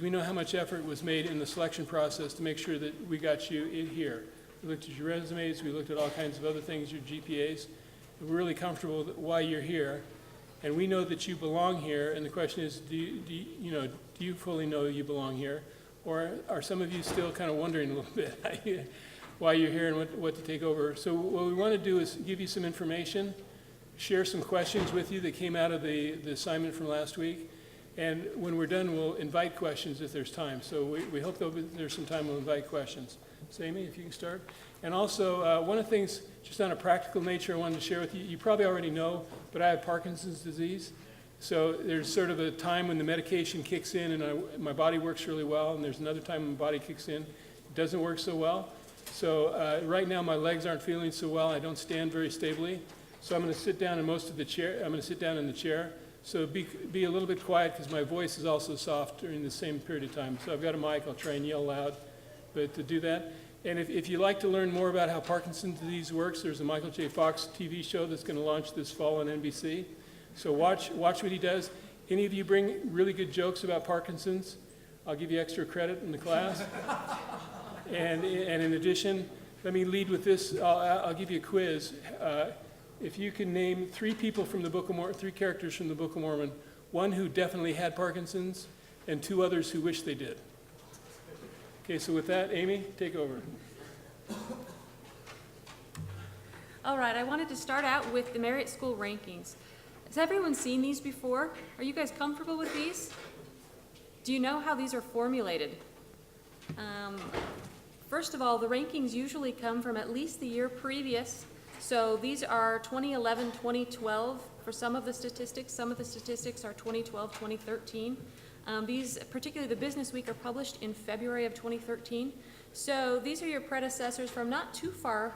We know how much effort was made in the selection process to make sure that we got you in here. We looked at your resumes, we looked at all kinds of other things, your GPAs. We're really comfortable with why you're here. And we know that you belong here, and the question is, do you fully know you belong here? Or are some of you still kind of wondering a little bit why you're here and what to take over? So what we want to do is give you some information, share some questions with you that came out of the assignment from last week. And when we're done, we'll invite questions if there's time. So we hope there's some time we'll invite questions. So Amy, if you can start. And also, one of the things, just on a practical nature, I wanted to share with you, you probably already know, but I have Parkinson's disease. So there's sort of a time when the medication kicks in and my body works really well, and there's another time when my body kicks in, it doesn't work so well. So right now my legs aren't feeling so well, I don't stand very stably. So I'm going to sit down in the chair. So be a little bit quiet because my voice is also soft during the same period of time. So I've got a mic, I'll try and yell loud, but to do that. And if you'd like to learn more about how Parkinson's disease works, there's a Michael J. Fox TV show that's going to launch this fall on NBC. So watch what he does. Any of you bring really good jokes about Parkinson's, I'll give you extra credit in the class. And in addition, let me lead with this. I'll give you a quiz. If you can name three people from the Book of Mormon, three characters from the Book of Mormon, one who definitely had Parkinson's, and two others who wish they did. Okay, so with that, Amy, take over. All right, I wanted to start out with the Marriott School rankings. Has everyone seen these before? Are you guys comfortable with these? Do you know how these are formulated? First of all, the rankings usually come from at least the year previous. So these are 2011, 2012 for some of the statistics. Some of the statistics are 2012, 2013. These, particularly the Business Week, are published in February of 2013. So these are your predecessors from not too far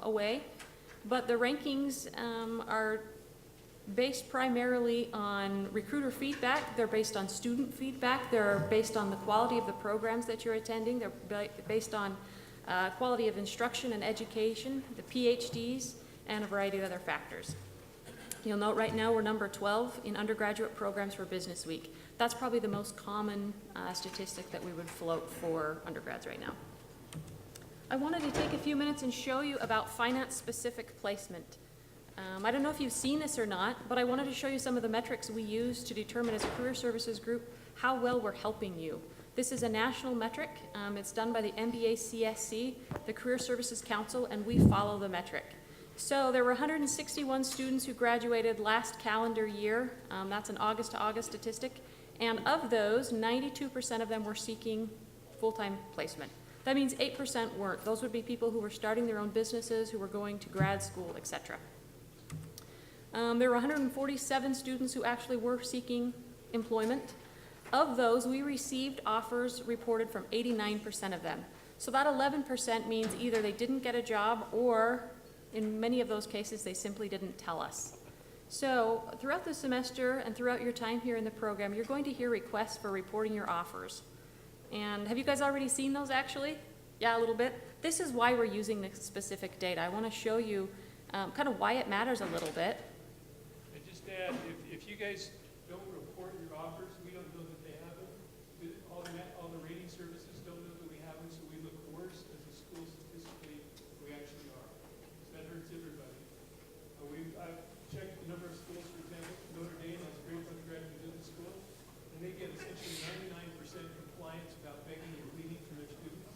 away, but the rankings are based primarily on recruiter feedback. They're based on student feedback. They're based on the quality of the programs that you're attending. They're based on quality of instruction and education, the PhDs, and a variety of other factors. You'll note right now we're number 12 in undergraduate programs for Business Week. That's probably the most common statistic that we would float for undergrads right now. I wanted to take a few minutes and show you about finance-specific placement. I don't know if you've seen this or not, but I wanted to show you some of the metrics we use to determine as a career services group how well we're helping you. This is a national metric. It's done by the MBA-CSC, the Career Services Council, and we follow the metric. So there were 161 students who graduated last calendar year. That's an August to August statistic. And of those, 92% of them were seeking full-time placement. That means 8% weren't. Those would be people who were starting their own businesses, who were going to grad school, etc. There were 147 students who actually were seeking employment. Of those, we received offers reported from 89% of them. So that 11% means either they didn't get a job or, in many of those cases, they simply didn't tell us. So throughout the semester and throughout your time here in the program, you're going to hear requests for reporting your offers. And have you guys already seen those actually? Yeah, a little bit. This is why we're using this specific data. I want to show you kind of why it matters a little bit. And just add, if you guys don't report your offers, we don't know that they have them. All the rating services don't know that we have them, so we look worse as a school statistically than we actually are. So that hurts everybody. I've checked the number of schools, for example, Notre Dame has a great undergraduate business school, and they get essentially 99% compliance about begging and pleading from their students.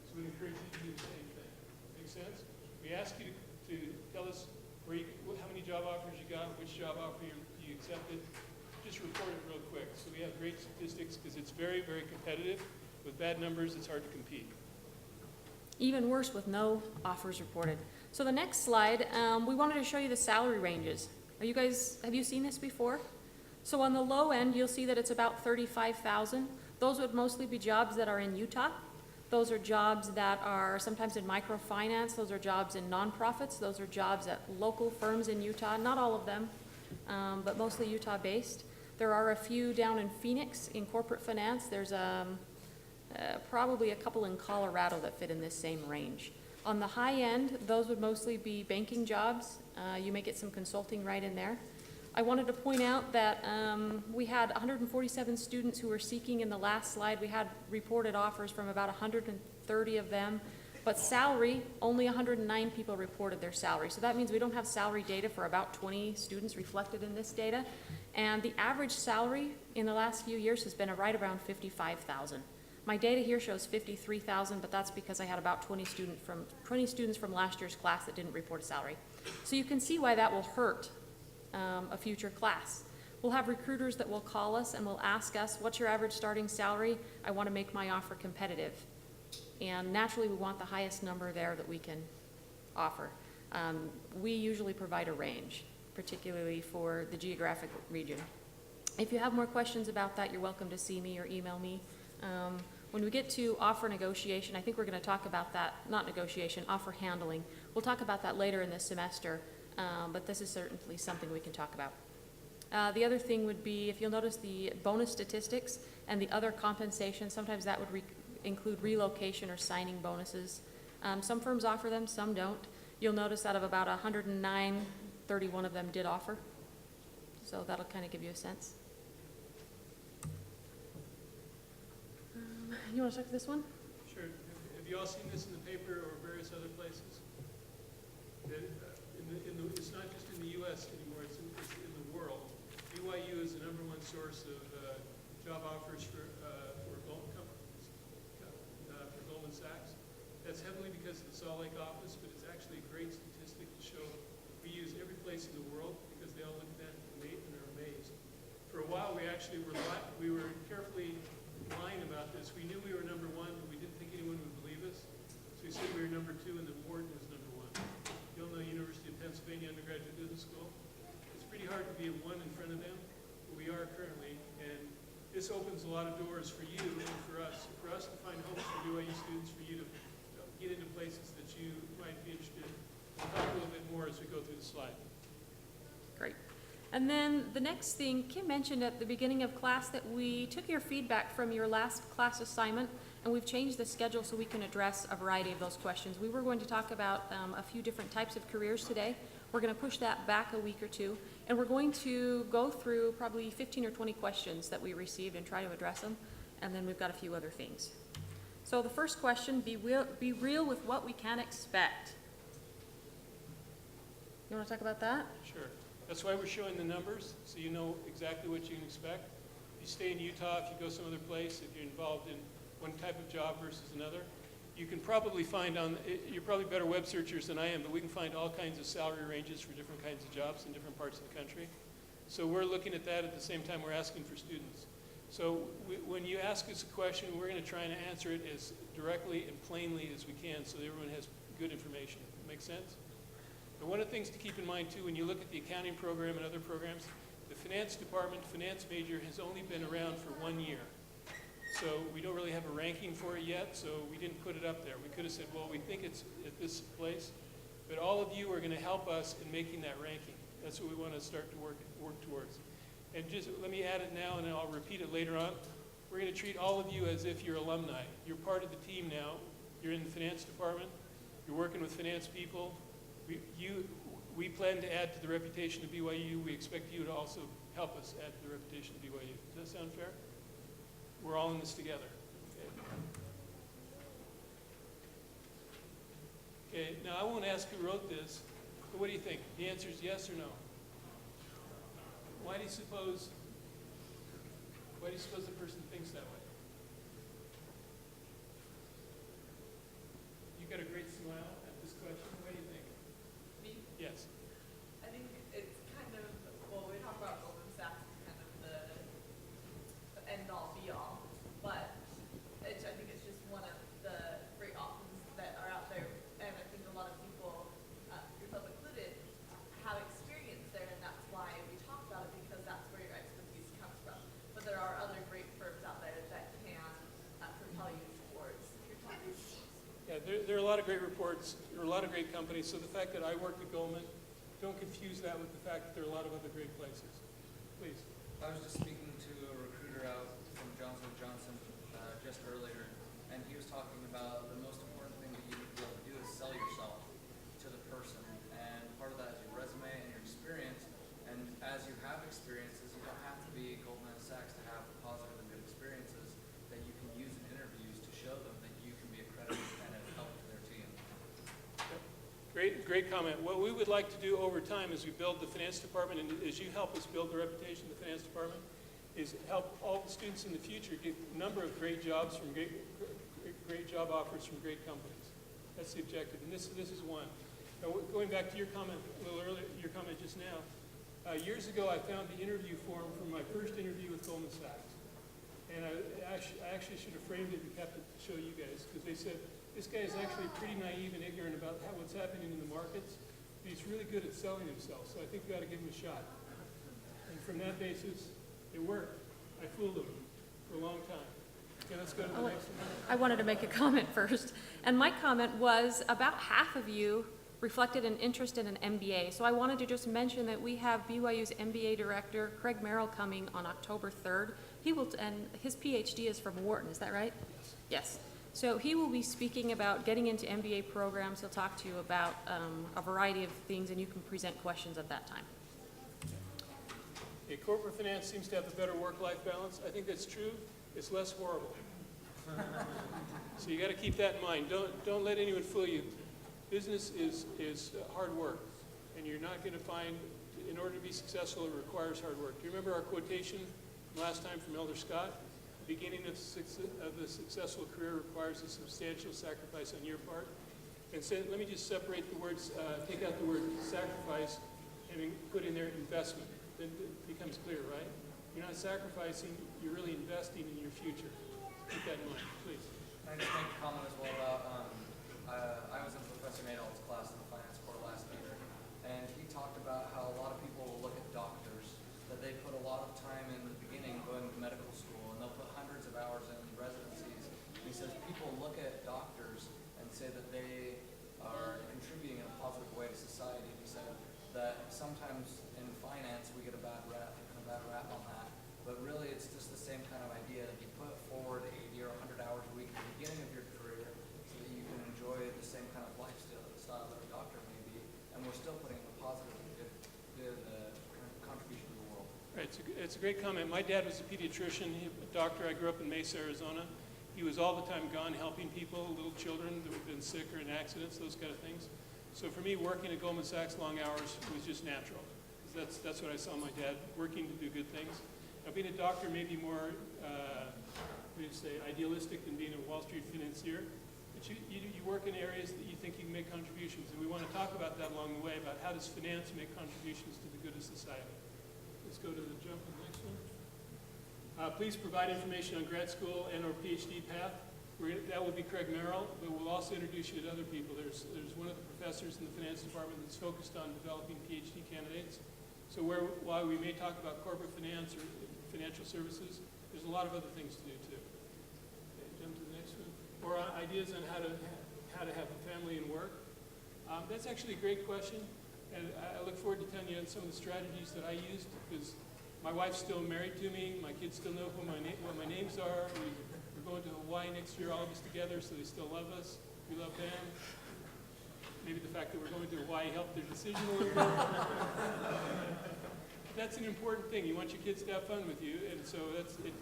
So we encourage you to do the same thing. Make sense? We ask you to tell us how many job offers you got, which job offer you accepted. Just report it real quick. So we have great statistics because it's very, very competitive. With bad numbers, it's hard to compete. Even worse with no offers reported. So the next slide, we wanted to show you the salary ranges. Have you seen this before? So on the low end, you'll see that it's about $35,000. Those would mostly be jobs that are in Utah. Those are jobs that are sometimes in microfinance. Those are jobs in nonprofits. Those are jobs at local firms in Utah. Not all of them, but mostly Utah-based. There are a few down in Phoenix in corporate finance. There's probably a couple in Colorado that fit in this same range. On the high end, those would mostly be banking jobs. You may get some consulting right in there. I wanted to point out that we had 147 students who were seeking in the last slide. We had reported offers from about 130 of them, but salary, only 109 people reported their salary. So that means we don't have salary data for about 20 students reflected in this data. And the average salary in the last few years has been right around $55,000. My data here shows $53,000, but that's because I had about 20 students from last year's class that didn't report a salary. So you can see why that will hurt a future class. We'll have recruiters that will call us and will ask us, what's your average starting salary? I want to make my offer competitive. And naturally, we want the highest number there that we can offer. We usually provide a range, particularly for the geographic region. If you have more questions about that, you're welcome to see me or email me. When we get to offer negotiation, I think we're going to talk about that, not negotiation, offer handling. We'll talk about that later in this semester, but this is certainly something we can talk about. The other thing would be, if you'll notice the bonus statistics and the other compensation, sometimes that would include relocation or signing bonuses. Some firms offer them, some don't. You'll notice out of about 109, 31 of them did offer. So that'll kind of give you a sense. You want to check this one? Sure. Have you all seen this in the paper or various other places? That, it's not just in the U.S. anymore, it's in the world. BYU is the #1 source of job offers for Goldman Sachs. That's heavily because of the Salt Lake office, but it's actually a great statistic to show we use every place in the world because they all look at that and are amazed. For a while, we were carefully lying about this. We knew we were #1, but we didn't think anyone would believe us. So we said we were #2 and the Wharton was #1. You all know University of Pennsylvania Undergraduate Business School. It's pretty hard to be a 1 in front of them, but we are currently. And this opens a lot of doors for you and for us. For us to find homes for BYU students, for you to get into places that you might be interested in. We'll talk a little bit more as we go through the slide. Great. And then the next thing, Kim mentioned at the beginning of class that we took your feedback from your last class assignment, and we've changed the schedule so we can address a variety of those questions. We were going to talk about a few different types of careers today. We're going to push that back a week or two, and we're going to go through probably 15 or 20 questions that we received and try to address them, and then we've got a few other things. So the first question, be real with what we can expect. You want to talk about that? Sure. That's why we're showing the numbers, so you know exactly what you can expect. If you stay in Utah, if you go some other place, if you're involved in one type of job versus another, you can probably find you're probably better web searchers than I am, but we can find all kinds of salary ranges for different kinds of jobs in different parts of the country. So we're looking at that at the same time we're asking for students. So when you ask us a question, we're going to try and answer it as directly and plainly as we can so that everyone has good information. Make sense? And one of the things to keep in mind, too, when you look at the accounting program and other programs, the finance department, finance major, has only been around for 1 year. So we don't really have a ranking for it yet, so we didn't put it up there. We could have said, well, we think it's at this place, but all of you are going to help us in making that ranking. That's what we want to start to work towards. And just let me add it now, and then I'll repeat it later on. We're going to treat all of you as if you're alumni. You're part of the team now. You're in the finance department. You're working with finance people. We plan to add to the reputation of BYU. We expect you to also help us add to the reputation of BYU. Does that sound fair? We're all in this together. Okay, now I won't ask who wrote this, but what do you think? The answer is yes or no? Why do you suppose the person thinks that way? You got a great smile at this question. What do you think? Me? Yes. I think it's kind of, well, we talk about Goldman Sachs as kind of the end-all, be-all, but I think it's just one of the great options that are out there, and I think a lot of people, yourself included, have experience there, and that's why we talk about it, because that's where your expertise comes from. But there are other great firms out there that can propel you towards your target. Yeah, there are a lot of great reports. There are a lot of great companies. So the fact that I work at Goldman, don't confuse that with the fact that there are a lot of other great places. Please. I was just speaking to a recruiter out from Johnson & Johnson just earlier, and he was talking about the most important thing that you need to be able to do is sell yourself to the person. And part of that is your resume and your experience. And as you have experiences, you don't have to be Goldman Sachs to have positive and good experiences that you can use in interviews to show them that you can be accredited and a help to their team. Great comment. What we would like to do over time as we build the finance department, and as you help us build the reputation of the finance department, is help all the students in the future get a number of great jobs from great job offers from great companies. That's the objective, and this is one. Now, going back to your comment a little earlier, your comment just now, years ago I found the interview form from my first interview with Goldman Sachs, and I actually should have framed it and kept it to show you guys, because they said, this guy is actually pretty naive and ignorant about what's happening in the markets, but he's really good at selling himself, so I think we ought to give him a shot. And from that basis, it worked. I fooled him for a long time. Okay, let's go to the next one. I wanted to make a comment first, and my comment was about half of you reflected an interest in an MBA. So I wanted to just mention that we have BYU's MBA director, Craig Merrill, coming on October 3rd. And his PhD is from Wharton, is that right? Yes. Yes. So he will be speaking about getting into MBA programs. He'll talk to you about a variety of things, and you can present questions at that time. Okay, corporate finance seems to have a better work-life balance. I think that's true. It's less horrible. So you got to keep that in mind. Don't let anyone fool you. Business is hard work, and you're not going to find, in order to be successful, it requires hard work. Do you remember our quotation from last time from Elder Scott? The beginning of the successful career requires a substantial sacrifice on your part. And so let me just separate the words, take out the word sacrifice and put in there investment. Then it becomes clear, right? You're not sacrificing, you're really investing in your future. Keep that in mind, please. Can I just make a comment as well about, I was in Professor Nadal's class in the finance course last year, and he talked about how a lot of people will look at doctors, that they put a lot of time in the beginning going to medical school, and they'll put hundreds of hours in residencies. And he says people look at doctors and say that they are contributing in a positive way to society. He said that sometimes in finance we get a bad rap on that, but really it's just the same kind of idea. You put forward 80 or 100 hours a week at the beginning of your career so that you can enjoy the same kind of lifestyle that a doctor may be, and we're still putting a positive good contribution to the world. Right, it's a great comment. My dad was a pediatrician, a doctor. I grew up in Mesa, Arizona. He was all the time gone helping people, little children that had been sick or in accidents, those kind of things. So for me, working at Goldman Sachs long hours was just natural. That's what I saw my dad working to do good things. Now, being a doctor may be more, idealistic than being a Wall Street financier. But you work in areas that you think you can make contributions, and we want to talk about that along the way, about how does finance make contributions to the good of society. Let's go to the next one. Please provide information on grad school and or PhD path. That will be Craig Merrill, but we'll also introduce you to other people. There's one of the professors in the finance department that's focused on developing PhD candidates. So while we may talk about corporate finance or financial services, there's a lot of other things to do too. Okay, jump to the next one. Or ideas on how to have a family and work. That's actually a great question, and I look forward to telling you some of the strategies that I used, because my wife's still married to me. My kids still know what my names are. We're going to Hawaii next year, all of us together, so they still love us. We love them. Maybe the fact that we're going to Hawaii helped their decision a little bit. That's an important thing. You want your kids to have fun with you, and so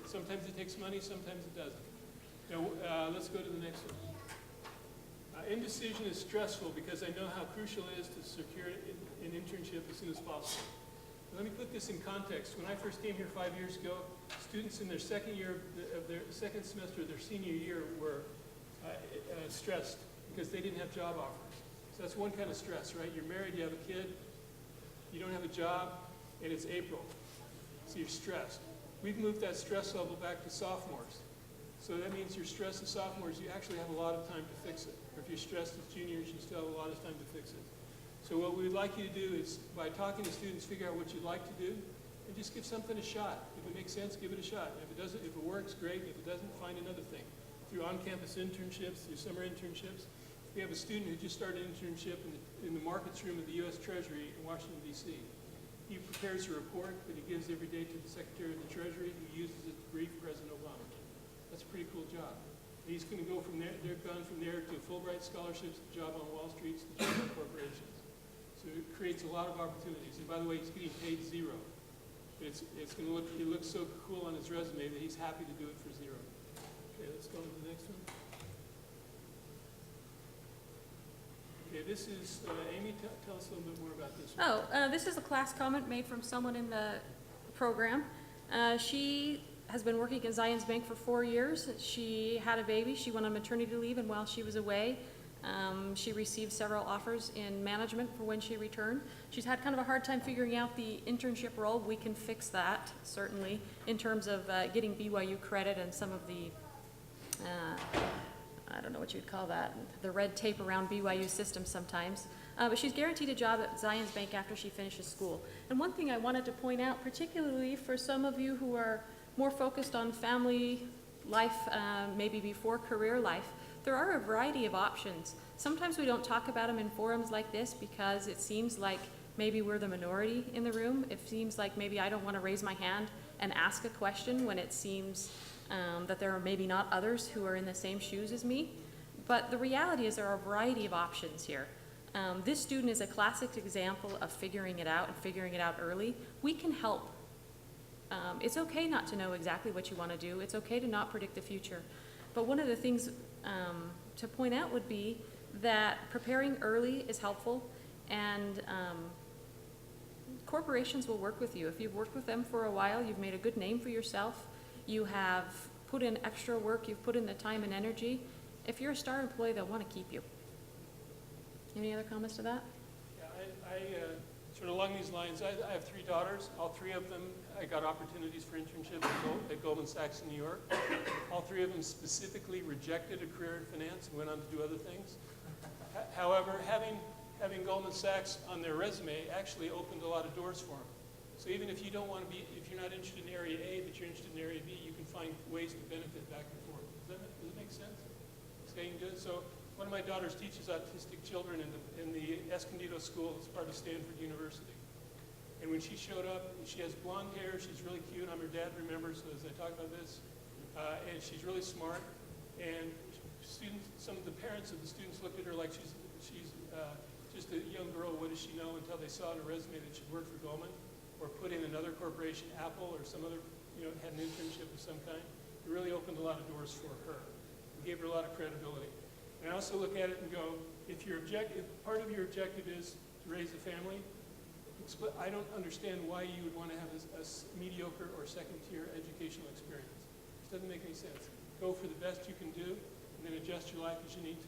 sometimes it takes money, sometimes it doesn't. Now, let's go to the next one. Indecision is stressful because I know how crucial it is to secure an internship as soon as possible. Let me put this in context. When I first came here 5 years ago, students in their second semester of their senior year were stressed because they didn't have job offers. So that's one kind of stress, right? You're married, you have a kid, you don't have a job, and it's April. So you're stressed. We've moved that stress level back to sophomores. So that means you're stressed as sophomores, you actually have a lot of time to fix it. Or if you're stressed as juniors, you still have a lot of time to fix it. So what we would like you to do is, by talking to students, figure out what you'd like to do, and just give something a shot. If it makes sense, give it a shot. If it doesn't, if it works, great. If it doesn't, find another thing. Through on-campus internships, through summer internships. We have a student who just started an internship in the markets room of the U.S. Treasury in Washington, D.C. He prepares a report that he gives every day to the Secretary of the Treasury, who uses it to brief President Obama. That's a pretty cool job. And he's going to go from there, they've gone from there to Fulbright scholarships, the job on Wall Street, the job on corporations. So it creates a lot of opportunities. And by the way, he's getting paid zero. it's gonna look, he looks so cool on his resume that he's happy to do it for zero. Okay, let's go to the next one. Okay, this is, Amy, tell us a little bit more about this one. This is a class comment made from someone in the program. She has been working at Zions Bank for 4 years. She had a baby. She went on maternity leave, and while she was away, she received several offers in management for when she returned. She's had kind of a hard time figuring out the internship role. We can fix that, certainly, in terms of getting BYU credit and some of the I don't know what you'd call that, the red tape around BYU systems sometimes. But she's guaranteed a job at Zions Bank after she finishes school. And one thing I wanted to point out, particularly for some of you who are more focused on family life, maybe before career life, there are a variety of options. Sometimes we don't talk about them in forums like this because it seems like maybe we're the minority in the room. It seems like maybe I don't want to raise my hand and ask a question when it seems that there are maybe not others who are in the same shoes as me. But the reality is there are a variety of options here. This student is a classic example of figuring it out and figuring it out early. We can help. It's okay not to know exactly what you want to do. It's okay to not predict the future. But one of the things to point out would be that preparing early is helpful, and corporations will work with you. If you've worked with them for a while, you've made a good name for yourself, you have put in extra work, you've put in the time and energy. If you're a star employee, they'll want to keep you. Any other comments to that? Yeah, I sort of along these lines, I have 3 daughters. All 3 of them, I got opportunities for internships at Goldman Sachs in New York. All 3 of them specifically rejected a career in finance and went on to do other things. However, having Goldman Sachs on their resume actually opened a lot of doors for them. So even if you don't want to be, if you're not interested in area A, but you're interested in area B, you can find ways to benefit back and forth. Does that make sense? Okay, you can do it. So one of my daughters teaches autistic children in the Escondido School as part of Stanford University. And when she showed up, she has blonde hair, she's really cute. I'm her dad, remember, so as I talk about this. And she's really smart. And some of the parents of the students looked at her like she's just a young girl, what does she know, until they saw in her resume that she worked for Goldman or put in another corporation, Apple, or some other, had an internship of some kind. It really opened a lot of doors for her. It gave her a lot of credibility. And I also look at it and go, if part of your objective is to raise a family, I don't understand why you would want to have a mediocre or second-tier educational experience. It doesn't make any sense. Go for the best you can do, and then adjust your life as you need to.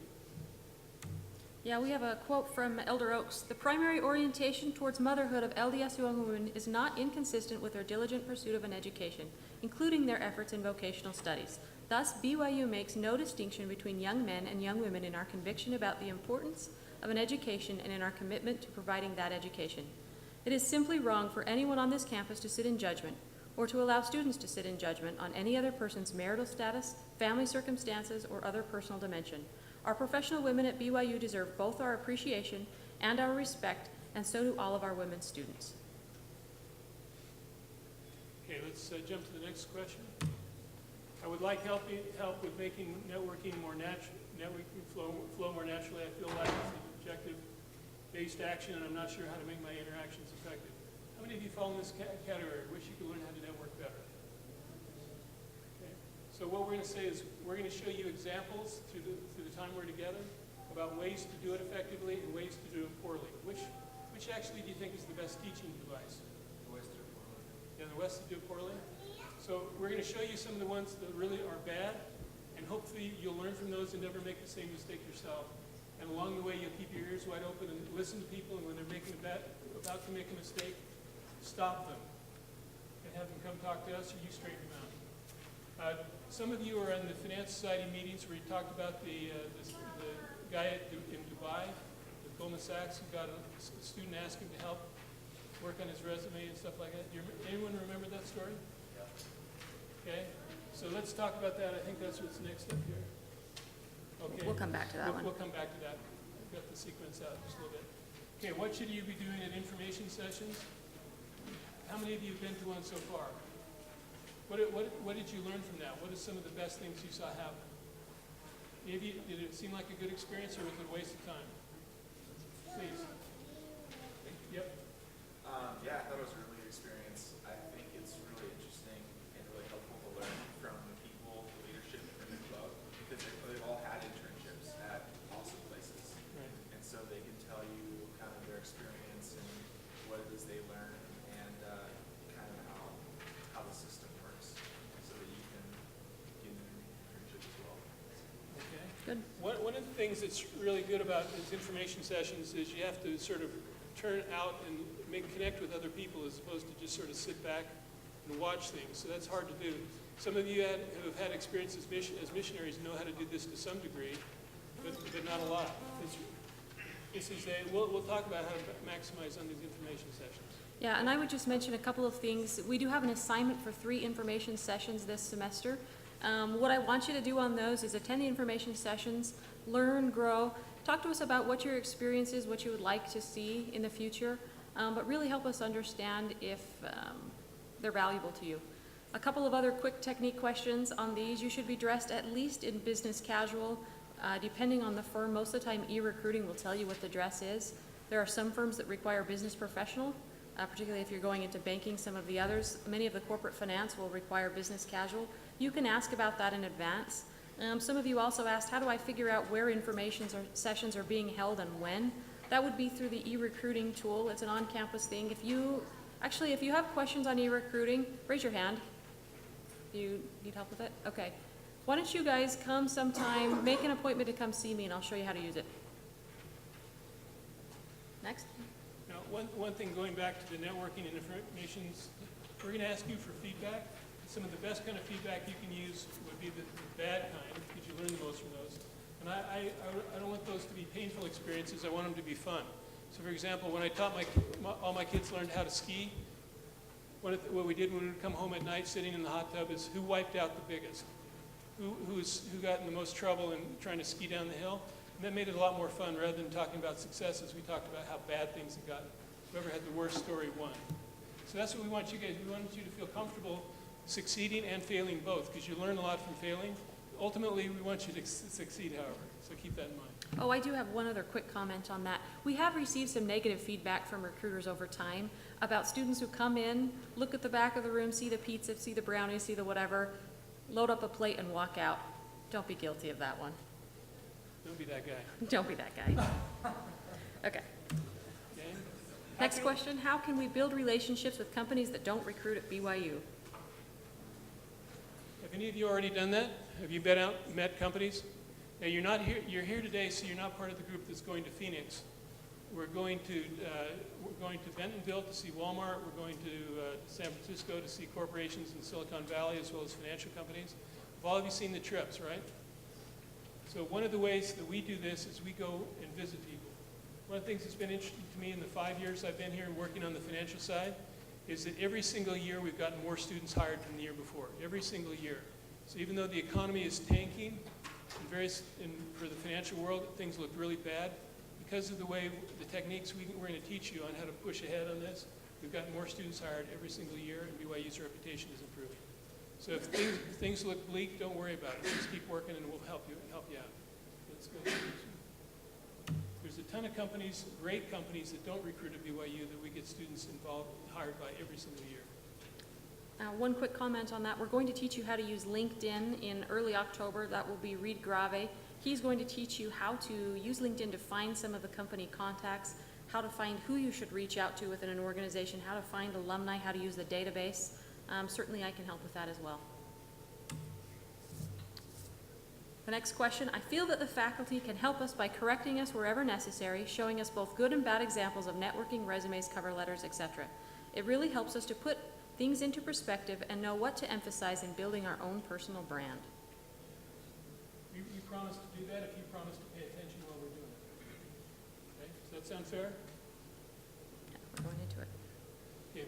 Yeah, we have a quote from Elder Oaks. "The primary orientation towards motherhood of LDS young women is not inconsistent with their diligent pursuit of an education, including their efforts in vocational studies. Thus, BYU makes no distinction between young men and young women in our conviction about the importance of an education and in our commitment to providing that education. It is simply wrong for anyone on this campus to sit in judgment, or to allow students to sit in judgment on any other person's marital status, family circumstances, or other personal dimension. Our professional women at BYU deserve both our appreciation and our respect, and so do all of our women students." Okay, let's jump to the next question. I would like help with making networking more natural, networking flow more naturally. I feel like it's an objective-based action, and I'm not sure how to make my interactions effective. How many of you fall in this category? Wish you could learn how to network better. Okay. So what we're going to say is we're going to show you examples through the time we're together about ways to do it effectively and ways to do it poorly. Which actually do you think is the best teaching device? The ways to do it poorly. Yeah, the ways to do it poorly. So we're going to show you some of the ones that really are bad, and hopefully you'll learn from those and never make the same mistake yourself. And along the way, you'll keep your ears wide open and listen to people, and when they're about to make a mistake, stop them and have them come talk to us, or you straighten them out. Some of you are in the Finance Society meetings where you talked about the guy in Dubai with Goldman Sachs who got a student ask him to help work on his resume and stuff like that. Anyone remember that story? Okay, so let's talk about that. I think that's what's next up here. Okay. We'll come back to that one. We'll come back to that. I've got the sequence out just a little bit. Okay, what should you be doing at information sessions? How many of you have been to one so far? What did you learn from that? What are some of the best things you saw happen? Maybe did it seem like a good experience, or was it a waste of time? Please. Yep. Yeah, I thought it was a really good experience. I think it Good. One of the things that's really good about these information sessions is you have to sort of turn out and connect with other people as opposed to just sort of sit back and watch things. So that's hard to do. Some of you who have had experience as missionaries know how to do this to some degree, but not a lot. We'll talk about how to maximize on these information sessions. Yeah, and I would just mention a couple of things. We do have an assignment for 3 information sessions this semester. What I want you to do on those is attend the information sessions, learn, grow, talk to us about what your experience is, what you would like to see in the future, but really help us understand if they're valuable to you. A couple of other quick technique questions on these. You should be dressed at least in business casual. Depending on the firm, most of the time e-recruiting will tell you what the dress is. There are some firms that require business professional, particularly if you're going into banking. Some of the others, many of the corporate finance will require business casual. You can ask about that in advance. Some of you also asked, how do I figure out where information sessions are being held and when? That would be through the e-recruiting tool. It's an on-campus thing. If you have questions on e-recruiting, raise your hand. You need help with it? Okay. Why don't you guys come sometime, make an appointment to come see me, and I'll show you how to use it. Next. Now, one thing, going back to the networking and informations, we're going to ask you for feedback. Some of the best kind of feedback you can use would be the bad kind, because you learn the most from those. And I don't want those to be painful experiences. I want them to be fun. So, for example, when I taught all my kids learned how to ski, what we did when we would come home at night sitting in the hot tub is who wiped out the biggest, who got in the most trouble in trying to ski down the hill. And that made it a lot more fun. Rather than talking about successes, we talked about how bad things had gotten. Whoever had the worst story won. So that's what we want you guys. We want you to feel comfortable succeeding and failing both, because you learn a lot from failing. Ultimately, we want you to succeed, however. So keep that in mind. Oh, I do have one other quick comment on that. We have received some negative feedback from recruiters over time about students who come in, look at the back of the room, see the pizza, see the brownies, see the whatever, load up a plate and walk out. Don't be guilty of that one. Don't be that guy. Don't be that guy. Okay. Okay? Next question, how can we build relationships with companies that don't recruit at BYU? Have any of you already done that? Have you been out, met companies? Now, you're here today, so you're not part of the group that's going to Phoenix. We're going to Bentonville to see Walmart. We're going to San Francisco to see corporations in Silicon Valley as well as financial companies. Have all of you seen the trips, right? So one of the ways that we do this is we go and visit people. One of the things that's been interesting to me in the 5 years I've been here working on the financial side is that every single year we've gotten more students hired than the year before. Every single year. So even though the economy is tanking, for the financial world, things look really bad. Because of the way, the techniques we're going to teach you on how to push ahead on this, we've gotten more students hired every single year, and BYU's reputation is improving. So if things look bleak, don't worry about it. Just keep working, and we'll help you out. Let's go. There's a ton of companies, great companies, that don't recruit at BYU that we get students hired by every single year. One quick comment on that. We're going to teach you how to use LinkedIn in early October. That will be Reed Grave. He's going to teach you how to use LinkedIn to find some of the company contacts, how to find who you should reach out to within an organization, how to find alumni, how to use the database. Certainly I can help with that as well. The next question, I feel that the faculty can help us by correcting us wherever necessary, showing us both good and bad examples of networking, resumes, cover letters, etc. It really helps us to put things into perspective and know what to emphasize in building our own personal brand. You promise to do that if you promise to pay attention while we're doing it. Okay, does that sound fair? Yeah, we're going into it. Okay,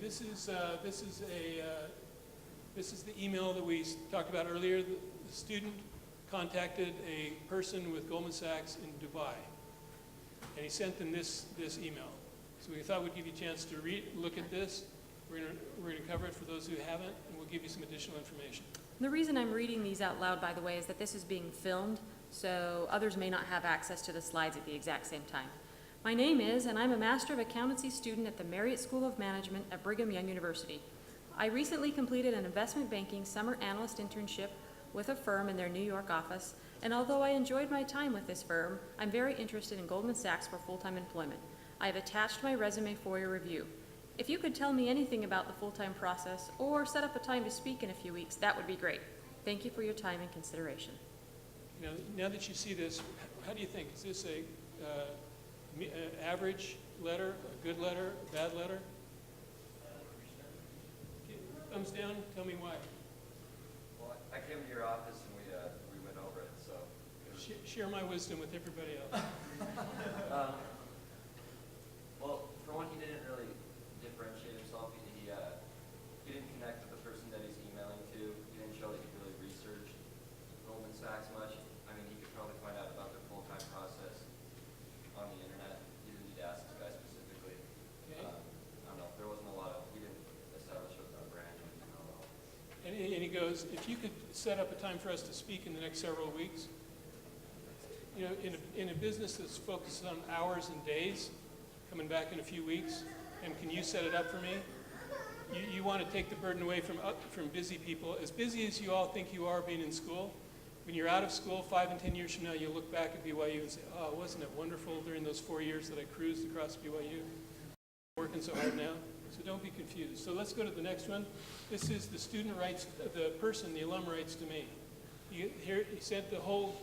this is the email that we talked about earlier. The student contacted a person with Goldman Sachs in Dubai, and he sent them this email. So we thought we'd give you a chance to look at this. We're going to cover it for those who haven't, and we'll give you some additional information. The reason I'm reading these out loud, by the way, is that this is being filmed, so others may not have access to the slides at the exact same time. My name is, and I'm a Master of Accountancy student at the Marriott School of Management at Brigham Young University. I recently completed an investment banking summer analyst internship with a firm in their New York office, and although I enjoyed my time with this firm, I'm very interested in Goldman Sachs for full-time employment. I have attached my resume for your review. If you could tell me anything about the full-time process or set up a time to speak in a few weeks, that would be great. Thank you for your time and consideration. Now that you see this, how do you think? Is this a average letter, a good letter, a bad letter? Thumbs down, tell me why. Well, I came to your office and we went over it, so. Share my wisdom with everybody else. Well, for one, he didn't really differentiate himself. He didn't connect with the person that he's emailing to. He didn't show that he really researched Goldman Sachs much. I mean, he could probably find out about their full-time process on the internet. He didn't need to ask this guy specifically. Okay. I don't know, there wasn't a lot of, we didn't establish a brand or anything at all. And he goes, if you could set up a time for us to speak in the next several weeks, you know, in a business that's focused on hours and days, coming back in a few weeks, and can you set it up for me? You want to take the burden away from busy people. As busy as you all think you are being in school, when you're out of school 5 and 10 years from now, you'll look back at BYU and say, oh, wasn't it wonderful during those 4 years that I cruised across BYU? Working so hard now. So don't be confused. So let's go to the next one. This is the student writes, the person, the alum writes to me. He sent the whole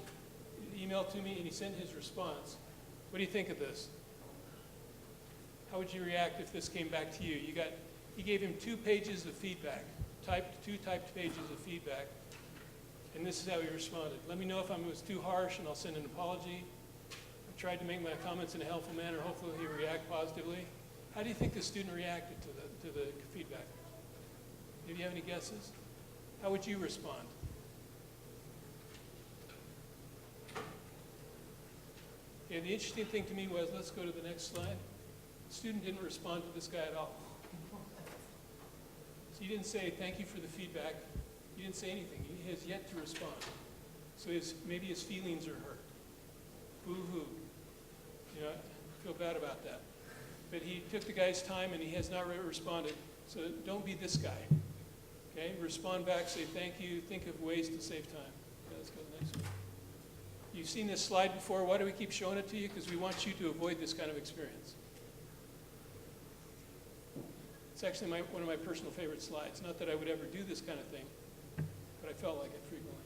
email to me and he sent his response. What do you think of this? How would you react if this came back to you? He gave him 2 pages of feedback, two typed pages of feedback, and this is how he responded. Let me know if I was too harsh and I'll send an apology. I tried to make my comments in a helpful manner. Hopefully he'll react positively. How do you think the student reacted to the feedback? Do you have any guesses? How would you respond? Yeah, the interesting thing to me was, let's go to the next slide. The student didn't respond to this guy at all. So you didn't say, thank you for the feedback. You didn't say anything. He has yet to respond. So maybe his feelings are hurt. Boo-hoo. You know, I feel bad about that. But he took the guy's time and he has not responded. So don't be this guy. Okay? Respond back, say thank you, think of ways to save time. Okay, let's go to the next one. You've seen this slide before. Why do we keep showing it to you? Because we want you to avoid this kind of experience. It's actually one of my personal favorite slides. Not that I would ever do this kind of thing, but I felt like it frequently.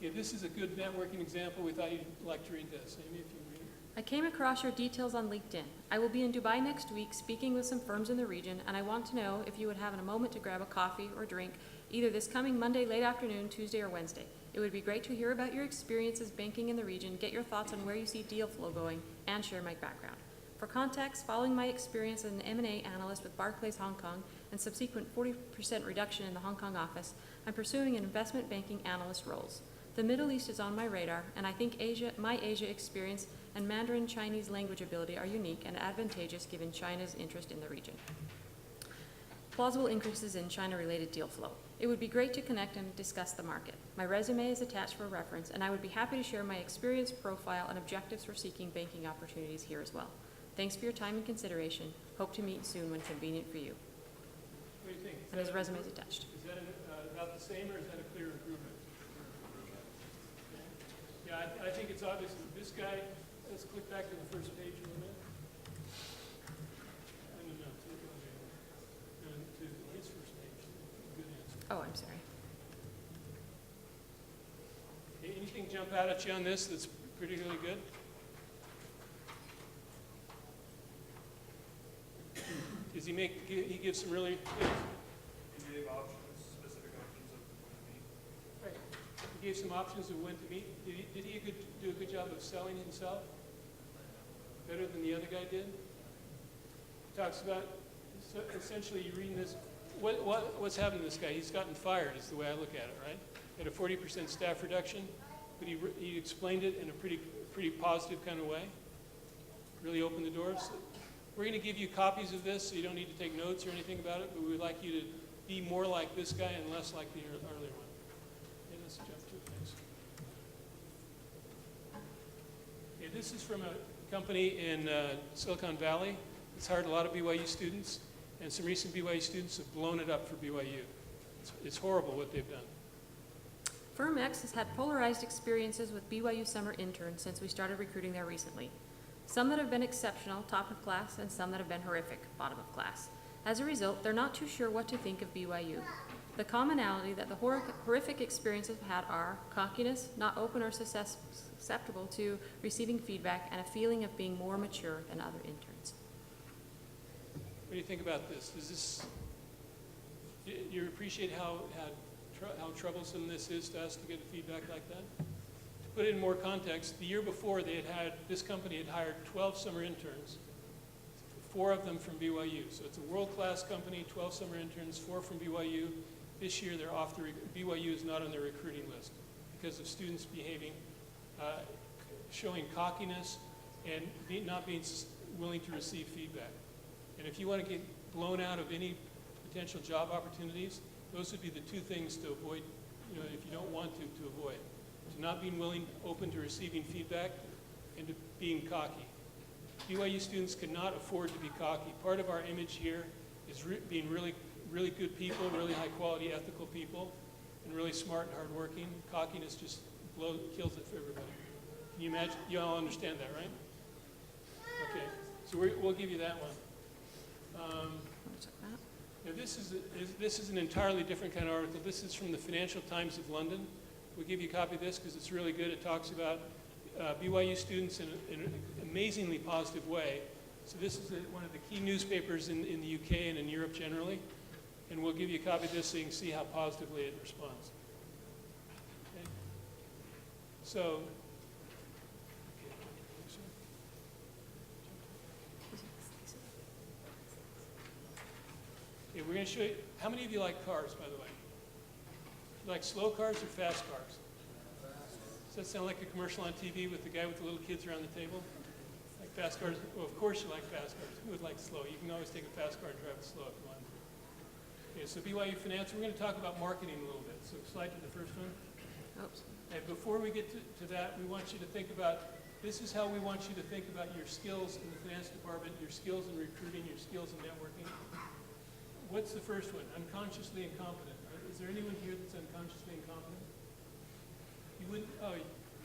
Yeah, this is a good networking example. We thought you'd like to read this. Amy, if you read it. I came across your details on LinkedIn. I will be in Dubai next week speaking with some firms in the region, and I want to know if you would have a moment to grab a coffee or drink either this coming Monday late afternoon, Tuesday, or Wednesday. It would be great to hear about your experiences banking in the region, get your thoughts on where you see deal flow going, and share my background. For context, following my experience as an M&A analyst with Barclays Hong Kong and subsequent 40% reduction in the Hong Kong office, I'm pursuing an investment banking analyst roles. The Middle East is on my radar, and I think my Asia experience and Mandarin Chinese language ability are unique and advantageous given China's interest in the region. Plausible increases in China-related deal flow. It would be great to connect and discuss the market. My resume is attached for reference, and I would be happy to share my experience, profile, and objectives for seeking banking opportunities here as well. Thanks for your time and consideration. Hope to meet soon when convenient for you. What do you think? And his resume is attached. Is that about the same, or is that a clear improvement? Yeah, I think it's obvious that this guy, let's click back to the first page a little bit. No, to his first page. Good answer. Oh, I'm sorry. Anything jump out at you on this that's particularly good? Does he gives some really, He gave options, specific options of when to meet. right. He gave some options of when to meet. Did he do a good job of selling himself? Better than the other guy did? He talks about, so essentially you're reading this, what's happened to this guy? He's gotten fired is the way I look at it, right? He had a 40% staff reduction, but he explained it in a pretty positive kind of way. Really opened the doors. We're going to give you copies of this, so you don't need to take notes or anything about it, but we would like you to be more like this guy and less like the earlier one. Okay, let's jump to it, thanks. Okay, this is from a company in Silicon Valley. It's hired a lot of BYU students, and some recent BYU students have blown it up for BYU. It's horrible what they've done. Firm X has had polarized experiences with BYU summer interns since we started recruiting there recently. Some that have been exceptional, top of class, and some that have been horrific, bottom of class. As a result, they're not too sure what to think of BYU. The commonality that the horrific experiences have had are cockiness, not open or susceptible to receiving feedback, and a feeling of being more mature than other interns. What do you think about this? Does this, you appreciate how troublesome this is to us to get feedback like that? To put it in more context, the year before this company had hired 12 summer interns, 4 of them from BYU. So it's a world-class company, 12 summer interns, 4 from BYU. This year they're off BYU is not on their recruiting list because of students behaving, showing cockiness and not being willing to receive feedback. And if you want to get blown out of any potential job opportunities, those would be the 2 things to avoid, if you don't want to avoid. To not being open to receiving feedback, and to being cocky. BYU students cannot afford to be cocky. Part of our image here is being really, really good people, really high quality, ethical people, and really smart and hardworking. Cockiness just kills it for everybody. Can you imagine? You all understand that, right? Okay, so we'll give you that one. Now this is an entirely different kind of article. This is from the Financial Times of London. We'll give you a copy of this because it's really good. It talks about BYU students in an amazingly positive way. So this is one of the key newspapers in the UK and in Europe generally. And we'll give you a copy of this so you can see how positively it responds. Okay. So, okay, we're going to show you, how many of you like cars, by the way? You like slow cars or fast cars? Does that sound like a commercial on TV with the guy with the little kids around the table? Like fast cars? Well, of course you like fast cars. Who would like slow? You can always take a fast car and drive it slow if you want. Okay, so BYU Finance, we're going to talk about marketing a little bit. So slide to the first one. Oops. And before we get to that, we want you to think about, this is how we want you to think about your skills in the finance department, your skills in recruiting, your skills in networking. What's the first one? Unconsciously incompetent. Is there anyone here that's unconsciously incompetent? You wouldn't, oh,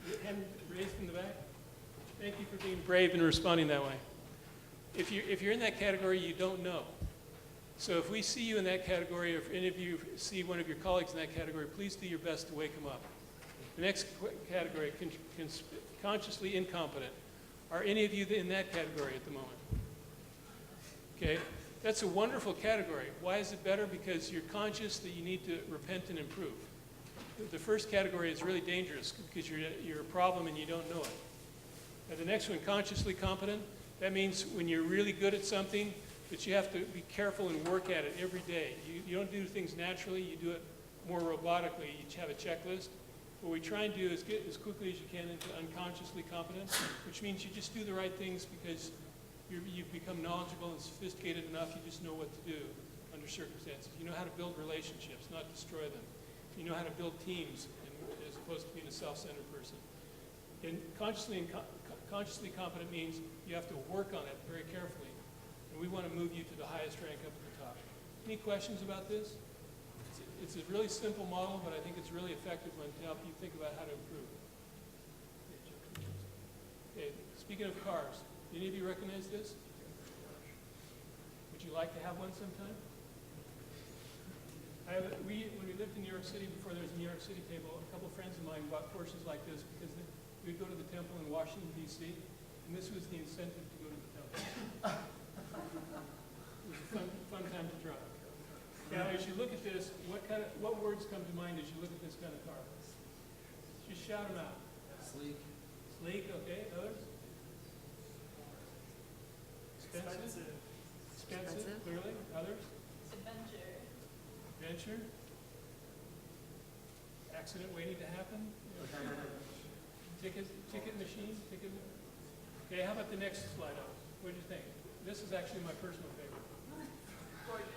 your hand raised in the back? Thank you for being brave and responding that way. If you're in that category, you don't know. So if we see you in that category, or if any of you see one of your colleagues in that category, please do your best to wake them up. The next category, consciously incompetent. Are any of you in that category at the moment? Okay, that's a wonderful category. Why is it better? Because you're conscious that you need to repent and improve. The first category is really dangerous because you're a problem and you don't know it. Now the next one, consciously competent, that means when you're really good at something, but you have to be careful and work at it every day. You don't do things naturally, you do it more robotically. You have a checklist. What we try and do is get as quickly as you can into unconsciously competent, which means you just do the right things because you've become knowledgeable and sophisticated enough, you just know what to do under circumstances. You know how to build relationships, not destroy them. You know how to build teams as opposed to being a self-centered person. And consciously competent means you have to work on it very carefully. And we want to move you to the highest rank up at the top. Any questions about this? It's a really simple model, but I think it's a really effective one to help you think about how to improve. Okay, speaking of cars, any of you recognize this? Would you like to have one sometime? When we lived in New York City, before there was a New York City table, a couple of friends of mine bought Porsches like this because we'd go to the temple in Washington, D.C., and this was the incentive to go to the temple. It was a fun time to drive. Now, as you look at this, what words come to mind as you look at this kind of car? Just shout them out. Sleek. Sleek, okay. Others? Expensive. Expensive, clearly. Others? Adventure. Adventure. Accident waiting to happen. Ticket machine. Okay, how about the next slide up? What do you think? This is actually my personal favorite. Gorgeous.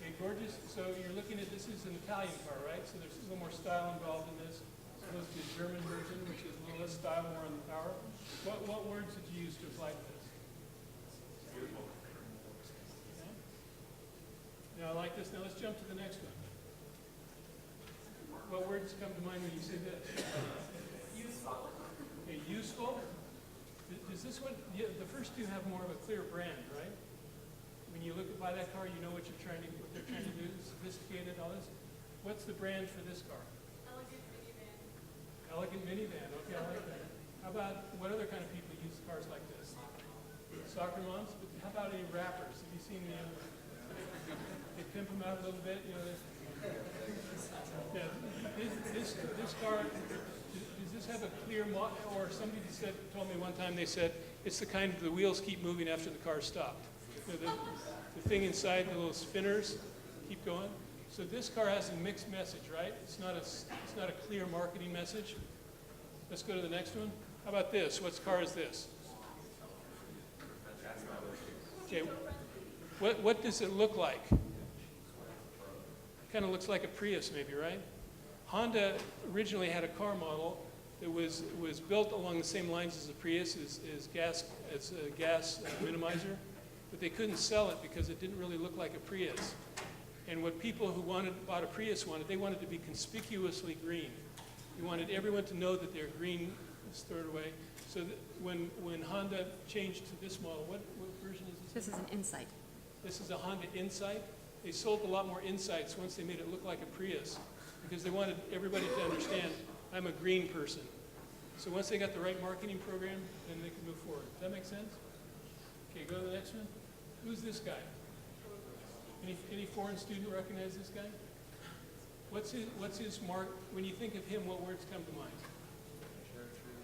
Okay, gorgeous. So you're looking at, this is an Italian car, right? So there's a little more style involved in this. As opposed to the German version, which is a little less style, more on the power. What words did you use to apply to this? Beautiful. Okay. Now I like this. Now let's jump to the next one. What words come to mind when you say this? Useful. Okay, useful. Does this one, the first two have more of a clear brand, right? When When you look at by that car, you know what they're trying to do, sophisticated, all this. What's the brand for this car? Elegant minivan. Elegant minivan, okay, I like that. How about, what other kind of people use cars like this? Soccer moms, but how about any rappers? Have you seen the, they pimp them out a little bit, you know? Yeah, this car, does this have a clear or somebody told me one time, they said, it's the kind the wheels keep moving after the car stopped. You know, the thing inside, the little spinners, keep going. So this car has a mixed message, right? It's not a clear marketing message. Let's go to the next one. How about this? What car is this? Okay, what does it look like? Kind of looks like a Prius maybe, right? Honda originally had a car model that was built along the same lines as the Prius, as a gas minimizer, but they couldn't sell it because it didn't really look like a Prius. And what people who bought a Prius they wanted to be conspicuously green. They wanted everyone to know that they're green, stored away. So that when Honda changed to this model, what version is this? This is an Insight. This is a Honda Insight. They sold a lot more Insights once they made it look like a Prius because they wanted everybody to understand, I'm a green person. So once they got the right marketing program, then they could move forward. Does that make sense? Okay, go to the next one. Who's this guy? Any foreign student recognize this guy? What's his mark? When you think of him, what words come to mind? Cherry tree.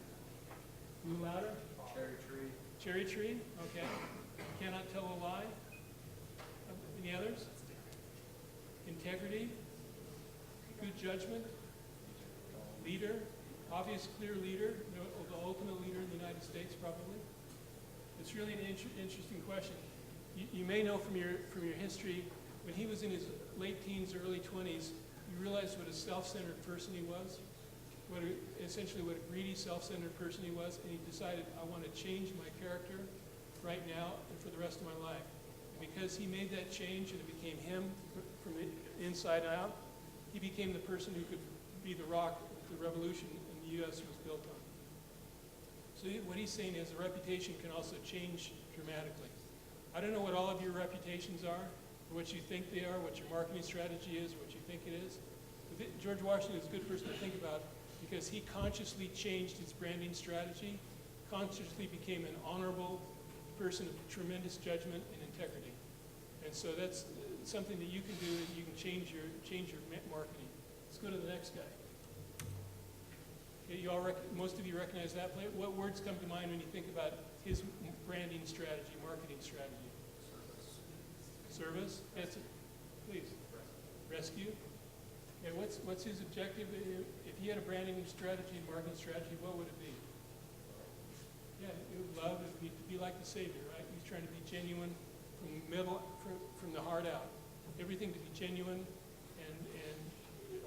A little louder? Cherry tree. Cherry tree, okay. Cannot tell a lie. Any others? Integrity, good judgment, leader, obvious, clear leader, the ultimate leader in the United States, probably. It's really an interesting question. You may know from your history, when he was in his late teens, early 20s, you realized what a self-centered person he was, essentially what a greedy, self-centered person he was, and he decided, I want to change my character right now and for the rest of my life. And because he made that change and it became him from the inside out, he became the person who could be the rock that the revolution in the U.S. was built on. So what he's saying is a reputation can also change dramatically. I don't know what all of your reputations are, or what you think they are, what your marketing strategy is, what you think it is. But George Washington is a good person to think about because he consciously changed his branding strategy, consciously became an honorable person of tremendous judgment and integrity. And so that's something that you can do, and you can change your marketing. Let's go to the next guy. Okay, most of you recognize that player. What words come to mind when you think about his branding strategy, marketing strategy? Service. That's it. Please. Rescue. And what's his objective? If he had a branding strategy and marketing strategy, what would it be? Yeah, it would love it would be like the Savior, right? He's trying to be genuine from the heart out. Everything to be genuine and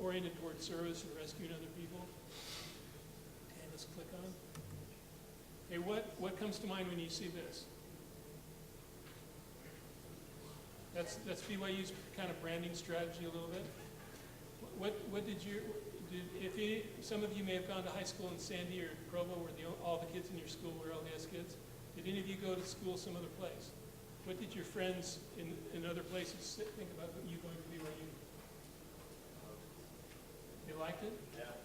oriented towards service and rescuing other people. Okay, let's click on. Okay, what comes to mind when you see this? That's BYU's kind of branding strategy a little bit. What did some of you may have gone to high school in Sandy or Provo where all the kids in your school were LDS kids. Did any of you go to school some other place? What did your friends in other places think about you going to BYU? They liked it? Yeah.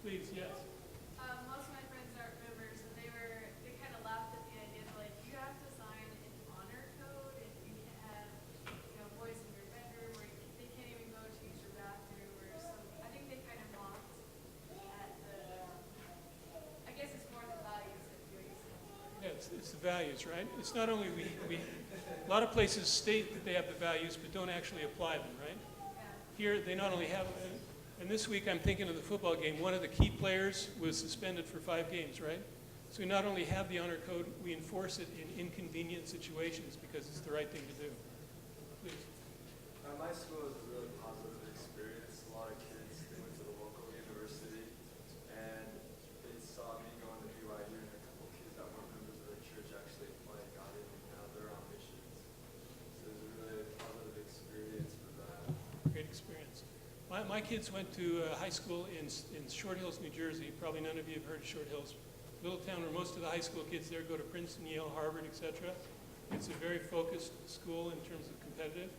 Please, yes. Most of my friends aren't members, and they kind of laughed at the idea of like, you have to sign an honor code if you can't have, boys in your bedroom, or they can't even go to use your bathroom, or something. I think they kind of mocked at I guess it's more the values that doing something. Yeah, it's the values, right? It's not only a lot of places state that they have the values, but don't actually apply them, right? Yeah. Here, they not only have, and this week I'm thinking of the football game, one of the key players was suspended for 5 games, right? So we not only have the honor code, we enforce it in inconvenient situations because it's the right thing to do. Please. My school is a really positive experience. A lot of kids, they went to the local university, and they saw me going to BYU, and a couple kids that weren't members of the church actually applied, got in, and now they're on missions. So it was a really positive experience for that. Great experience. My kids went to high school in Short Hills, New Jersey. Probably none of you have heard of Short Hills. Little town where most of the high school kids there go to Princeton, Yale, Harvard, etc. It's a very focused school in terms of competitive.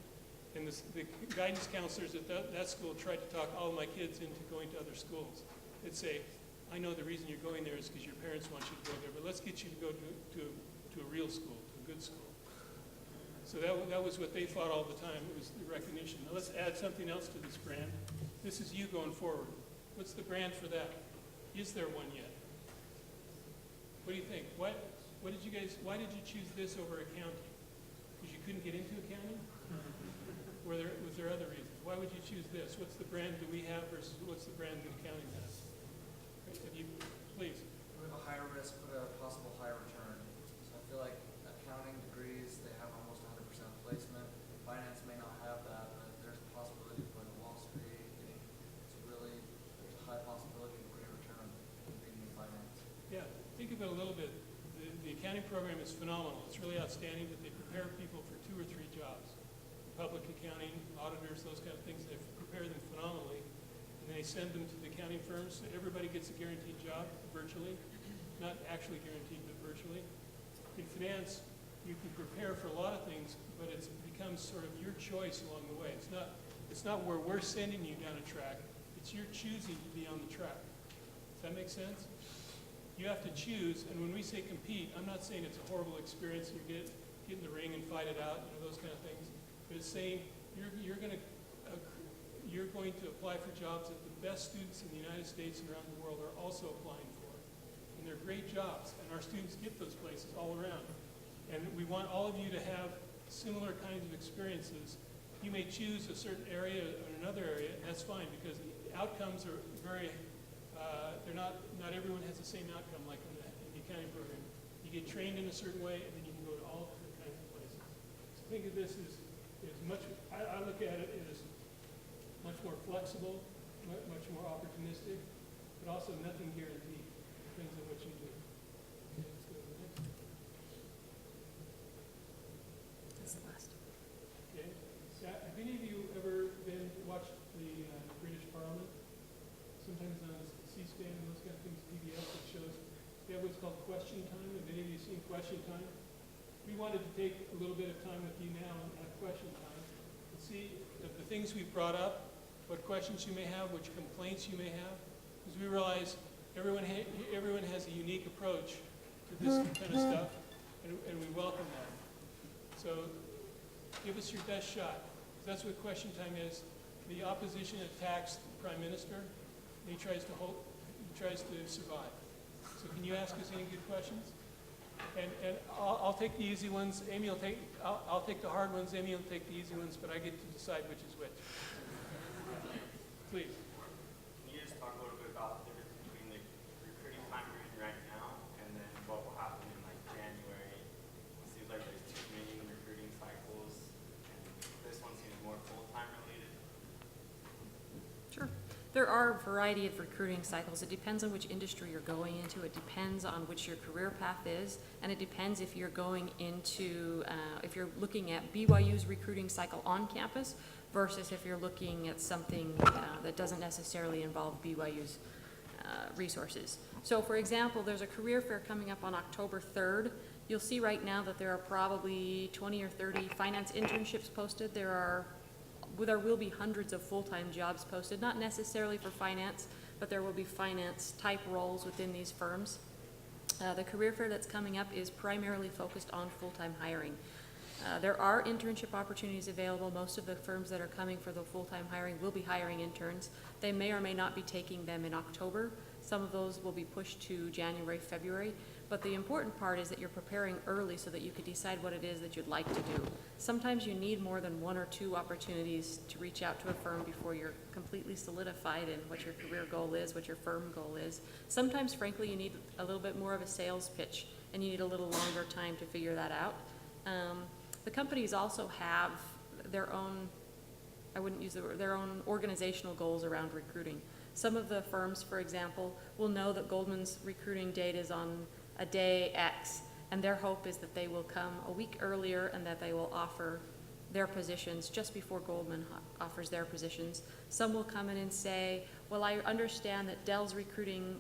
And the guidance counselors at that school tried to talk all of my kids into going to other schools. They'd say, I know the reason you're going there is because your parents want you to go there, but let's get you to go to a real school, to a good school. So that was what they fought all the time. It was the recognition. Now let's add something else to this brand. This is you going forward. What's the brand for that? Is there one yet? What do you think? Why did you choose this over accounting? Because you couldn't get into accounting? Was there other reasons? Why would you choose this? What's the brand do we have versus what's the brand that accounting has? Have you, please. We have a higher risk, but a possible higher return. So I feel like accounting degrees, they have almost 100% placement. Finance may not have that, but there's a possibility of going to Wall Street. There's a high possibility of a great return in being in finance. Yeah, think of it a little bit. The accounting program is phenomenal. It's really outstanding that they prepare people for 2 or 3 jobs. Public accounting, auditors, those kind of things. They prepare them phenomenally. And they send them to the accounting firms. So everybody gets a guaranteed job virtually. Not actually guaranteed, but virtually. In finance, you can prepare for a lot of things, but it becomes sort of your choice along the way. It's not where we're sending you down a track. It's your choosing to be on the track. Does that make sense? You have to choose, and when we say compete, I'm not saying it's a horrible experience. You get in the ring and fight it out, those kind of things. But it's saying you're going to apply for jobs that the best students in the United States and around the world are also applying for. And they're great jobs, and our students get those places all around. And we want all of you to have similar kinds of experiences. You may choose a certain area or another area, and that's fine, because the outcomes are very, not everyone has the same outcome like in the accounting program. You get trained in a certain way, and then you can go to all different kinds of places. So think of this as much, I look at it as much more flexible, much more opportunistic, but also nothing guaranteed. Depends on what you do. Okay, let's go to the next one. That's the last. Okay. Have any of you ever watched the British Parliament? Sometimes on C-SPAN and those kind of things, PBS, it shows, they have what's called question time. Have any of you seen question time? We wanted to take a little bit of time with you now and have question time and see if the things we've brought up, what questions you may have, which complaints you may have, because we realize everyone has a unique approach to this kind of stuff, and we welcome that. So give us your best shot. That's what question time is. The opposition attacks the Prime Minister, and he tries to survive. So can you ask us any good questions? And I'll take the easy ones. Amy will I'll take the hard ones. Amy will take the easy ones, but I get to decide which is which. Please. Can you just talk a little bit about the difference between the recruiting time you're in right now and then what will happen in like January? It seems like there's 2 main recruiting cycles, and this one seems more full-time related. Sure. There are a variety of recruiting cycles. It depends on which industry you're going into. It depends on which your career path is, and it depends if you're going into, if you're looking at BYU's recruiting cycle on campus versus if you're looking at something that doesn't necessarily involve BYU's resources. So for example, there's a career fair coming up on October 3rd. You'll see right now that there are probably 20 or 30 finance internships posted. There will be hundreds of full-time jobs posted, not necessarily for finance, but there will be finance-type roles within these firms. The career fair that's coming up is primarily focused on full-time hiring. There are internship opportunities available. Most of the firms that are coming for the full-time hiring will be hiring interns. They may or may not be taking them in October. Some of those will be pushed to January, February. But the important part is that you're preparing early so that you can decide what it is that you'd like to do. Sometimes you need more than 1 or 2 opportunities to reach out to a firm before you're completely solidified in what your career goal is, what your firm goal is. Sometimes, frankly, you need a little bit more of a sales pitch, and you need a little longer time to figure that out. The companies also have their own, I wouldn't use the word, their own organizational goals around recruiting. Some of the firms, for example, will know that Goldman's recruiting date is on a day X, and their hope is that they will come a week earlier and that they will offer their positions just before Goldman offers their positions. Some will come in and say, well, I understand that Dell's recruiting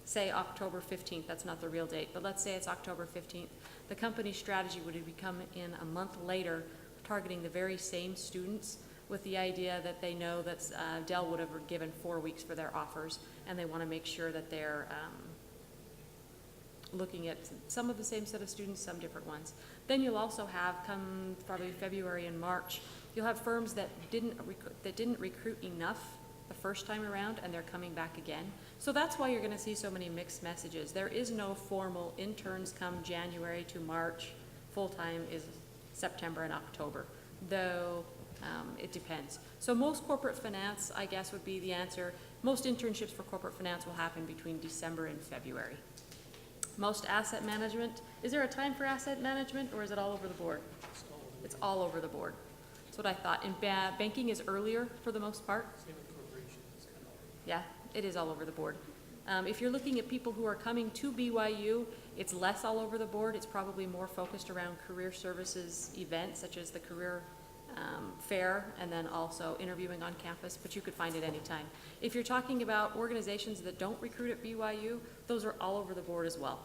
say October 15th, that's not the real date, but let's say it's October 15th, the company's strategy would be come in a month later, targeting the very same students with the idea that they know that Dell would have given 4 weeks for their offers, and they want to make sure that they're looking at some of the same set of students, some different ones. Then you'll also have, come probably February and March, you'll have firms that didn't recruit enough the first time around, and they're coming back again. So that's why you're going to see so many mixed messages. There is no formal interns come January to March. Full-time is September and October, though it depends. So most corporate finance, I guess, would be the answer. Most internships for corporate finance will happen between December and February. Most asset management, is there a time for asset management, or is it all over the board? It's all over the board. That's what I thought. And banking is earlier for the most part. Same with corporations, it's kind of. Yeah, it is all over the board. If you're looking at people who are coming to BYU, it's less all over the board. It's probably more focused around career services events, such as the career fair, and then also interviewing on campus, but you could find it anytime. If you're talking about organizations that don't recruit at BYU, those are all over the board as well.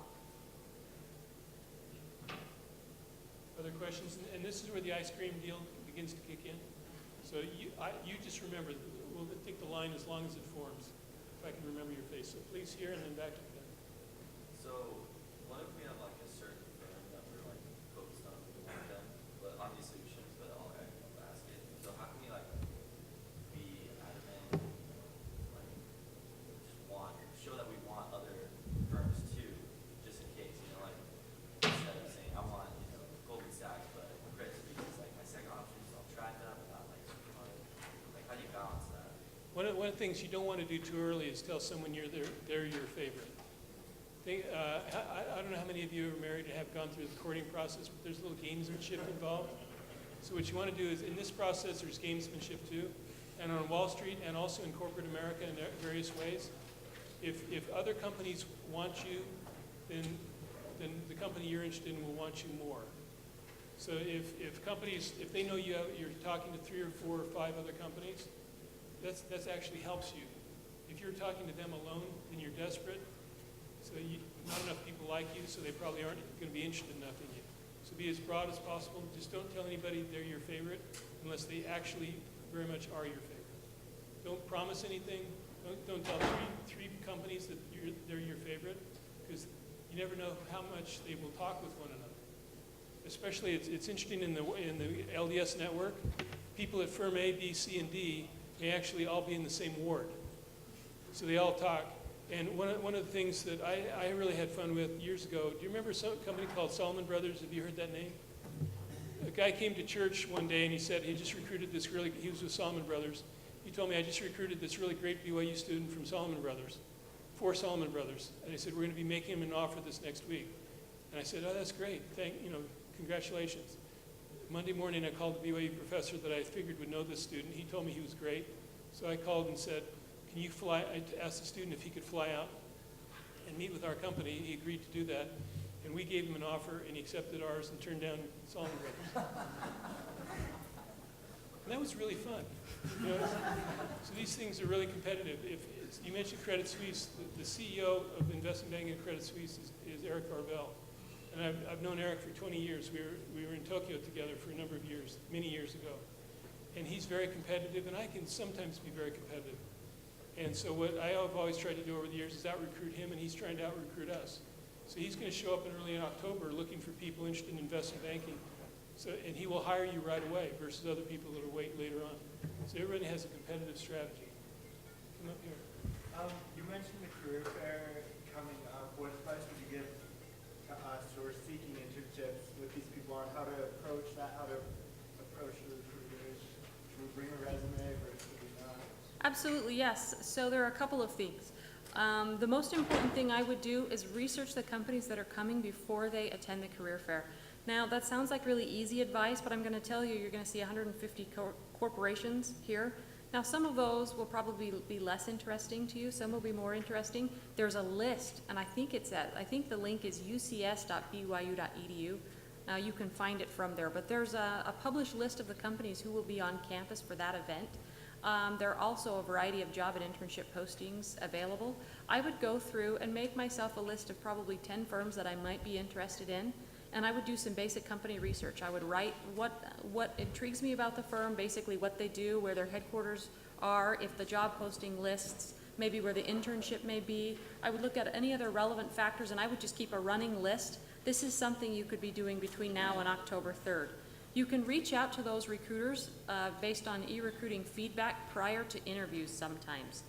Other questions? And this is where the ice cream deal begins to kick in. So you just remember, we'll take the line as long as it forms, if I can remember your face. So please here and then back to Ken. So what if we have like a certain firm that we're like focused on with one of them, but obviously we shouldn't put all eggs in one basket. So how can we like be adamant, like just show that we want other firms too, just in case, you know, like instead of saying I want, you know, Goldman Sachs, but Credit Suisse is like my second option, so I'll try that without like like how do you balance that? One of the things you don't want to do too early is tell someone they're your favorite. I don't know how many of you are married and have gone through the courting process, but there's a little gamesmanship involved. So what you want to do is, in this process, there's gamesmanship too, and on Wall Street and also in corporate America in various ways. If other companies want you, then the company you're interested in will want you more. So if companies, if they know you're talking to 3 or 4 or 5 other companies, that's actually helps you. If you're talking to them alone, then you're desperate. So not enough people like you, so they probably aren't going to be interested enough in you. So be as broad as possible. Just don't tell anybody they're your favorite unless they actually very much are your favorite. Don't promise anything. Don't tell three companies that they're your favorite, because you never know how much they will talk with one another. Especially, it's interesting in the LDS network. People at firm A, B, C, and D may actually all be in the same ward. So they all talk. And one of the things that I really had fun with years ago, do you remember some company called Solomon Brothers? Have you heard that name? A guy came to church one day and he said he just recruited this he was with Solomon Brothers. He told me, I just recruited this really great BYU student from Solomon Brothers, 4 Solomon Brothers. And he said, we're going to be making him an offer this next week. And I said, oh, that's great. Congratulations. Monday morning, I called the BYU professor that I figured would know this student. He told me he was great. So I called and said, can you fly? I asked the student if he could fly out and meet with our company. He agreed to do that. And we gave him an offer, and he accepted ours and turned down Solomon Brothers. And that was really fun. So these things are really competitive. If you mentioned Credit Suisse, the CEO of investment banking at Credit Suisse is Eric Barbell. And I've known Eric for 20 years. We were in Tokyo together for a number of years, many years ago. And he's very competitive, and I can sometimes be very competitive. And so what I have always tried to do over the years is out-recruit him, and he's trying to out-recruit us. So he's going to show up in early October looking for people interested in investment banking. And he will hire you right away versus other people that will wait later on. So everybody has a competitive strategy. Come up here. You mentioned the career fair coming up. What advice would you give to us who are seeking internships with these people on how to approach that, how to approach the recruiters? Should we bring a resume versus should we not? Absolutely, yes. So there are a couple of things. The most important thing I would do is research the companies that are coming before they attend the career fair. Now, that sounds like really easy advice, but I'm going to tell you, you're going to see 150 corporations here. Now, some of those will probably be less interesting to you. Some will be more interesting. There's a list, and I think the link is ucs.byu.edu. You can find it from there, but there's a published list of the companies who will be on campus for that event. There are also a variety of job and internship postings available. I would go through and make myself a list of probably 10 firms that I might be interested in, and I would do some basic company research. I would write what intrigues me about the firm, basically what they do, where their headquarters are, if the job posting lists, maybe where the internship may be. I would look at any other relevant factors, and I would just keep a running list. This is something you could be doing between now and October 3rd. You can reach out to those recruiters based on e-recruiting feedback prior to interviews sometimes.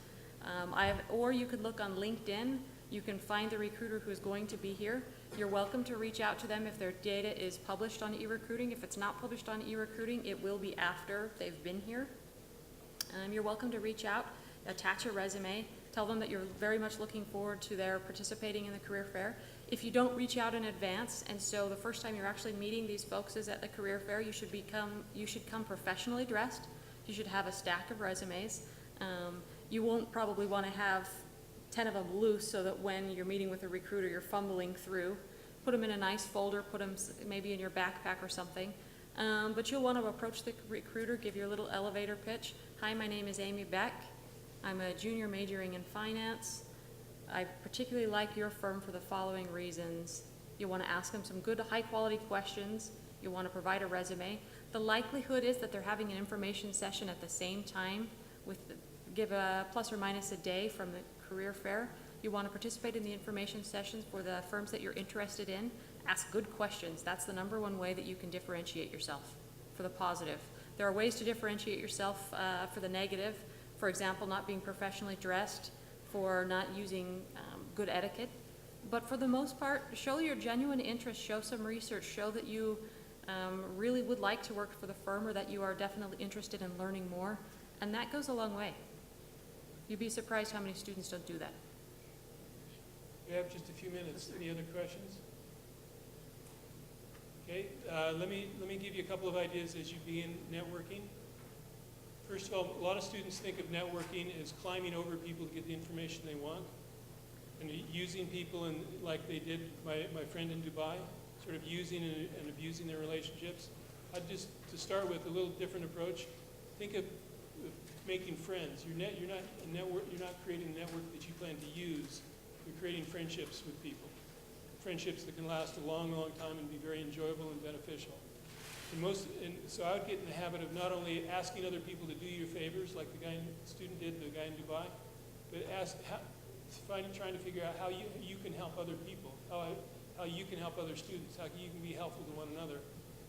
Or you could look on LinkedIn. You can find the recruiter who is going to be here. You're welcome to reach out to them if their data is published on e-recruiting. If it's not published on e-recruiting, it will be after they've been here. You're welcome to reach out, attach a resume, tell them that you're very much looking forward to their participating in the career fair. If you don't reach out in advance, and so the first time you're actually meeting these folks is at the career fair, you should come professionally dressed. You should have a stack of resumes. You won't probably want to have 10 of them loose so that when you're meeting with a recruiter, you're fumbling through. Put them in a nice folder, put them maybe in your backpack or something. But you'll want to approach the recruiter, give your little elevator pitch. Hi, my name is Amy Beck. I'm a junior majoring in finance. I particularly like your firm for the following reasons. You want to ask them some good, high-quality questions. You want to provide a resume. The likelihood is that they're having an information session at the same time give a plus or minus a day from the career fair. You want to participate in the information sessions for the firms that you're interested in. Ask good questions. That's the #1 way that you can differentiate yourself for the positive. There are ways to differentiate yourself for the negative. For example, not being professionally dressed, for not using good etiquette. But for the most part, show your genuine interest, show some research, show that you really would like to work for the firm or that you are definitely interested in learning more, and that goes a long way. You'd be surprised how many students don't do that. We have just a few minutes. Any other questions? Okay, let me give you a couple of ideas as you begin networking. First of all, a lot of students think of networking as climbing over people to get the information they want, and using people like they did my friend in Dubai, sort of using and abusing their relationships. I'd just, to start with, a little different approach. Think of making friends. You're not creating a network that you plan to use. You're creating friendships with people. Friendships that can last a long, long time and be very enjoyable and beneficial. So I would get in the habit of not only asking other people to do you favors, like the student did, the guy in Dubai, but trying to figure out how you can help other people, how you can help other students, how you can be helpful to one another.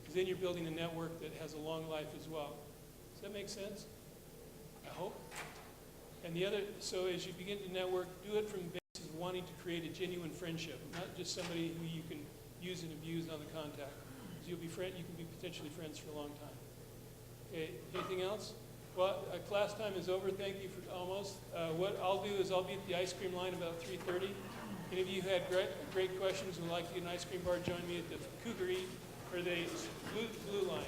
Because then you're building a network that has a long life as well. Does that make sense? I hope. And so as you begin to network, do it from the basis of wanting to create a genuine friendship, not just somebody who you can use and abuse on the contact. You can be potentially friends for a long time. Okay, anything else? Well, class time is over. Thank you for almost. What I'll do is I'll be at the ice cream line about 3:30. Any of you who had great questions and would like to get an ice cream bar, join me at the Cougar Eat, or the blue line.